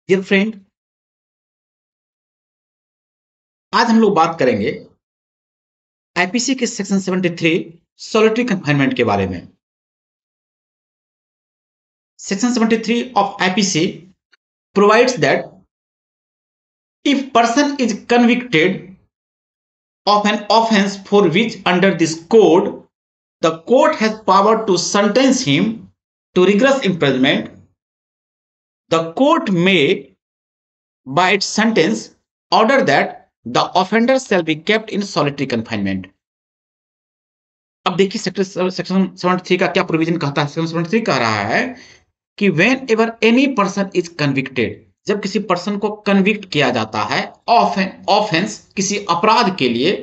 Dear friend, आज हम लोग बात करेंगे आईपीसी के सेक्शन 73 सॉलिटरी कन्फाइनमेंट के बारे में। Section 73 of IPC provides that if person is convicted of an offense for which under this code the court has power to sentence him to rigorous imprisonment, the court may by its sentence order that the offender shall be kept in solitary confinement. अब देखिए section 73 का क्या provision कहता है। Section 73 कह रहा है कि when ever any person is convicted, जब किसी पर्सन को कन्विक्ट किया जाता है ऑफ एन ऑफेंस, किसी अपराध के लिए,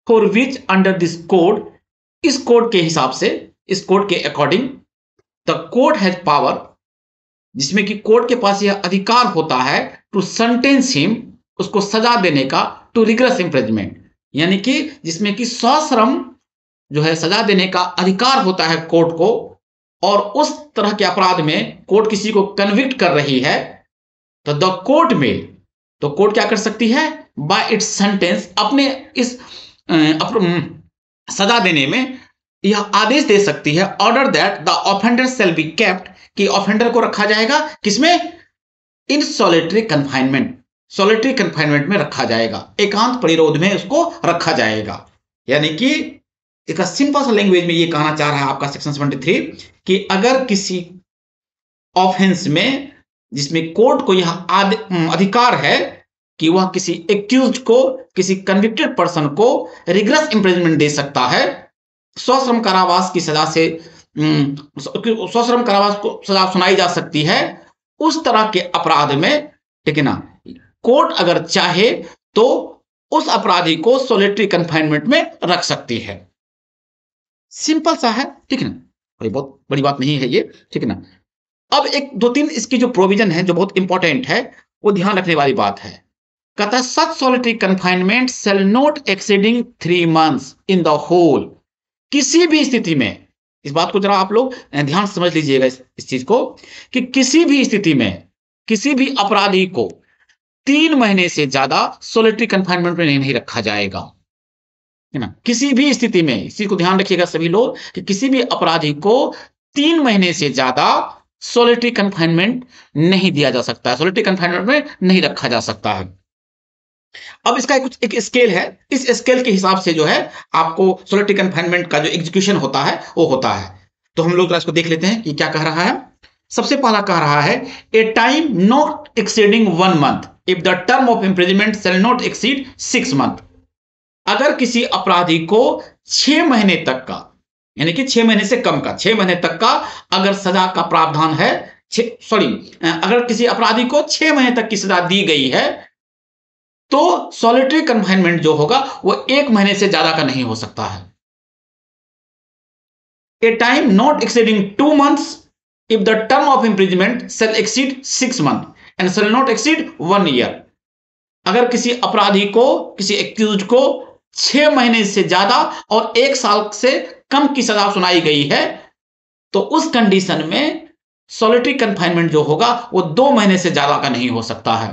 for which under this code, इस कोड के हिसाब से, इस कोड के according, the court has power, जिसमें कि कोर्ट के पास यह अधिकार होता है टू सेंटेंस हिम, उसको सजा देने का, टू रिगरस इम्प्रिजनमेंट, यानी कि जिसमें कि सश्रम जो है सजा देने का अधिकार होता है कोर्ट को। और उस तरह के अपराध में कोर्ट किसी को कन्विक्ट कर रही है तो द कोर्ट में, तो कोर्ट क्या कर सकती है, बाय इट्स सेंटेंस, अपने इस सजा देने में यह आदेश दे सकती है, order that the offender shall be kept, कि ऑफेंडर को रखा जाएगा किसमें, इन सॉलिटरी कन्फाइनमेंट, सॉलिटरी कन्फाइनमेंट में रखा जाएगा, एकांत परिरोध में उसको रखा जाएगा। यानी कि इसका सिंपल सा लैंग्वेज में ये कहना चाह रहा है आपका सेक्शन 73 कि अगर किसी ऑफेंस में जिसमें कोर्ट को यह अधिकार है कि वह किसी एक्यूज को, किसी कन्विक्टेड पर्सन को रिगरस इम्प्रिजनमेंट दे सकता है, सश्रम कारावास की सजा से, सश्रम कारावास को सजा सुनाई जा सकती है, उस तरह के अपराध में, ठीक है ना, कोर्ट अगर चाहे तो उस अपराधी को सॉलिटरी कन्फाइनमेंट में रख सकती है। सिंपल सा है, ठीक है ना, कोई बहुत बड़ी बात नहीं है ये, ठीक है ना। अब एक दो तीन इसकी जो प्रोविजन है जो बहुत इंपॉर्टेंट है, वो ध्यान रखने वाली बात है। कहता है such solitary confinement shall not exceeding 3 months in the whole, किसी भी स्थिति में, इस बात को जरा आप लोग ध्यान से समझ लीजिएगा इस चीज को, कि किसी भी स्थिति में किसी भी अपराधी को 3 महीने से ज्यादा सॉलिटरी कन्फाइनमेंट में नहीं रखा जाएगा, है ना। किसी भी स्थिति में, इस चीज को ध्यान रखिएगा सभी लोग, कि किसी भी अपराधी को 3 महीने से ज्यादा सॉलिटरी कन्फाइनमेंट नहीं दिया जा सकता है, सॉलिटरी कन्फाइनमेंट में नहीं रखा जा सकता है। अब इसका एक स्केल है, इस स्केल के हिसाब से जो है आपको सॉलिटरी कन्फाइनमेंट का जो एग्जीक्यूशन होता है वो होता है। तो हम लोग इसको देख लेते हैं कि क्या कह रहा है। सबसे पहला कह रहा है a time not exceeding 1 month if the term of imprisonment shell not exceed 6 months, अगर किसी अपराधी को 6 महीने तक का, यानी कि 6 महीने से कम का, 6 महीने तक का अगर सजा का प्रावधान है, अगर किसी अपराधी को 6 महीने तक की सजा दी गई है तो सॉलिटरी कन्फाइनमेंट जो होगा वो 1 महीने से ज्यादा का नहीं हो सकता है। A time not exceeding 2 months if the term of imprisonment shall exceed 6 months and shall not exceed 1 year, अगर किसी अपराधी को, किसी एक्यूज को 6 महीने से ज्यादा और 1 साल से कम की सजा सुनाई गई है तो उस कंडीशन में सॉलिटरी कन्फाइनमेंट जो होगा वो 2 महीने से ज्यादा का नहीं हो सकता है।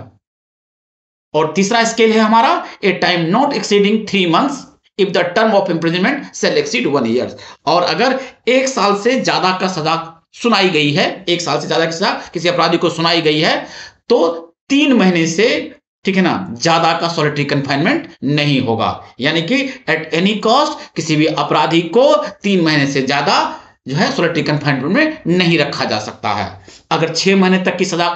और तीसरा स्केल है हमारा a time not exceeding 3 months if the term of imprisonment shall exceed 1 year, और अगर 1 साल से ज्यादा का सजा सुनाई गई है, 1 साल से ज्यादा की सजा किसी अपराधी को सुनाई गई है तो 3 महीने से, ठीक है ना, ज्यादा का सॉलिटरी कन्फाइनमेंट नहीं होगा। यानी कि एट एनी कॉस्ट किसी भी अपराधी को 3 महीने से ज्यादा जो है सॉलिटरी कन्फाइनमेंट में नहीं रखा जा सकता है। अगर 6 महीने तक की सजा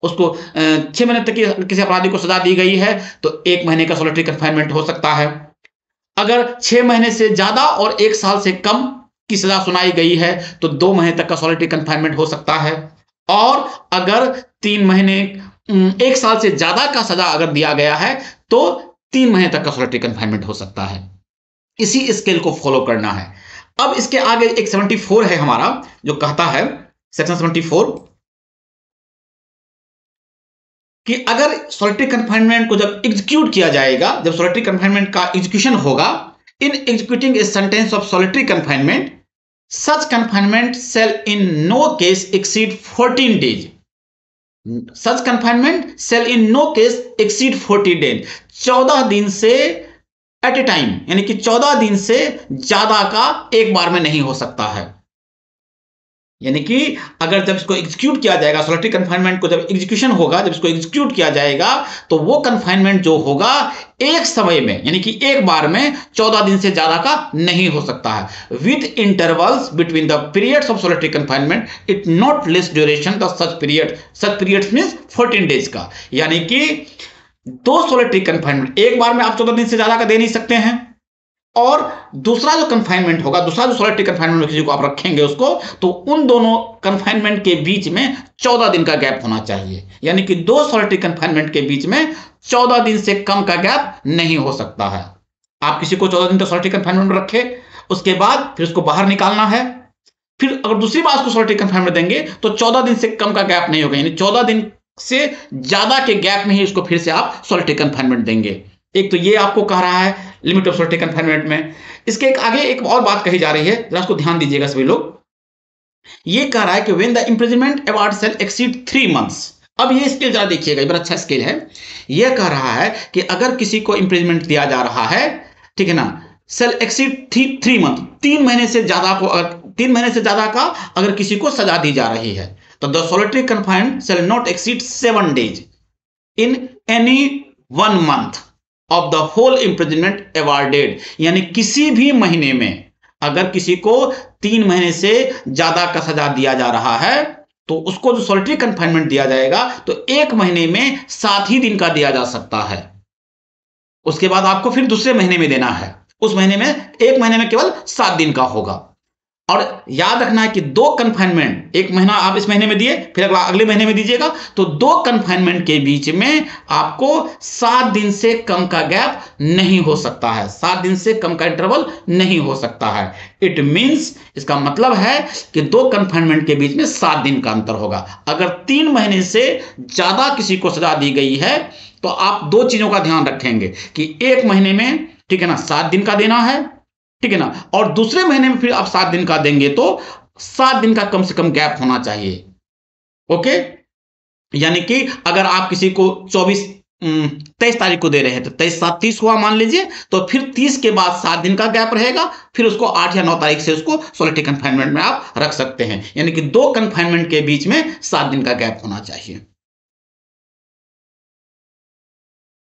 उसको 6 महीने तक की किसी अपराधी को सजा दी गई है तो 1 महीने का सॉलिटरी कन्फाइनमेंट हो सकता है। अगर 6 महीने से ज्यादा और 1 साल से कम की सजा सुनाई गई है तो 2 महीने तक का सॉलिटरी कन्फाइनमेंट हो सकता है। और अगर 3 महीने 1 साल से ज्यादा का सजा अगर दिया गया है तो 3 महीने तक का सॉलिटरी कन्फाइनमेंट हो सकता है। इसी स्केल को फॉलो करना है। अब इसके आगे एक 74 है हमारा, जो कहता है सेक्शन 74 कि अगर सॉलिटरी कन्फाइनमेंट को जब एग्जीक्यूट किया जाएगा, जब सॉलिटरी कन्फाइनमेंट का एग्जीक्यूशन होगा, in executing a sentence of solitary confinement such confinement shall in no case exceed 14 days, such confinement shall in no case exceed 40 days, 14 दिन से एट ए टाइम, यानी कि 14 दिन से ज्यादा का एक बार में नहीं हो सकता है। यानी कि अगर जब इसको एग्जीक्यूट किया जाएगा, सॉलिटरी कंफाइनमेंट को जब एग्जीक्यूशन होगा, जब इसको एग्जीक्यूट किया जाएगा, तो वो कंफाइनमेंट जो होगा एक समय में, यानी कि एक बार में 14 दिन से ज्यादा का नहीं हो सकता है। With intervals between the periods of solitary confinement it not less duration the such periods means 14 days का। यानी कि दो सॉलिटरी कंफाइनमेंट एक बार में आप 14 दिन से ज्यादा का दे नहीं सकते हैं, और दूसरा जो कंफाइनमेंट होगा, दूसरा जो सॉलिटरी कंफाइनमेंट किसी को आप रखेंगे उसको, तो उन दोनों कंफाइनमेंट के बीच में 14 दिन का गैप होना चाहिए। यानी कि दो सॉलिटरी कंफाइनमेंट के बीच में 14 दिन से कम का गैप नहीं हो सकता है। आप किसी को 14 दिन तक सॉलिटरी कंफाइनमेंट में रखे, उसके बाद फिर उसको बाहर निकालना है, फिर अगर दूसरी बार उसको सॉलिटरी कंफाइनमेंट देंगे तो 14 दिन से कम का गैप नहीं होगा, यानी 14 दिन से ज्यादा के गैप में ही उसको फिर से आप सॉलिटरी कंफाइनमेंट देंगे। एक तो ये आपको कह रहा है लिमिट ऑफ सॉलिटरी कंफाइनमेंट में। इसके आगे एक और बात कही जा रही है, जरा उसको ध्यान दीजिएगा सभी लोग। ये कह रहा है कि when the imprisonment award shall exceed 3 months. अब ये स्केल जरा देखिएगा, ये बड़ा अच्छा स्केल है। यह कह रहा है कि अगर किसी को इंप्रिजनमेंट दिया जा रहा है, ठीक है ना, शेल एक्सीड 3 मंथ, 3 महीने से ज्यादा को, 3 महीने से ज्यादा का अगर किसी को सजा दी जा रही है, तो the solitary confinement shall not exceed 7 days in any 1 month of the whole imprisonment awarded. यानी किसी भी महीने में अगर किसी को 3 महीने से ज्यादा का सजा दिया जा रहा है, तो उसको जो सॉलिटरी कंफाइनमेंट दिया जाएगा तो 1 महीने में 7 ही दिन का दिया जा सकता है। उसके बाद आपको फिर दूसरे महीने में देना है, उस महीने में 1 महीने में केवल 7 दिन का होगा। और याद रखना है कि 2 कंफाइनमेंट, 1 महीना आप इस महीने में दिए, फिर अगले महीने में दीजिएगा, तो 2 कंफाइनमेंट के बीच में आपको 7 दिन से कम का गैप नहीं हो सकता है, 7 दिन से कम का इंटरवल नहीं हो सकता है। इट मींस, इसका मतलब है कि 2 कंफाइनमेंट के बीच में 7 दिन का अंतर होगा। अगर 3 महीने से ज्यादा किसी को सजा दी गई है, तो आप 2 चीजों का ध्यान रखेंगे कि 1 महीने में, ठीक है ना, 7 दिन का देना है, ठीक है ना, और दूसरे महीने में फिर आप 7 दिन का देंगे तो 7 दिन का कम से कम गैप होना चाहिए। ओके, यानी कि अगर आप किसी को 23 तारीख को दे रहे हैं तो 23 7 30 हुआ मान लीजिए, तो फिर 30 के बाद 7 दिन का गैप रहेगा, फिर उसको 8 या 9 तारीख से उसको सॉलिटरी कंफाइनमेंट में आप रख सकते हैं। यानी कि 2 कंफाइनमेंट के बीच में 7 दिन का गैप होना चाहिए।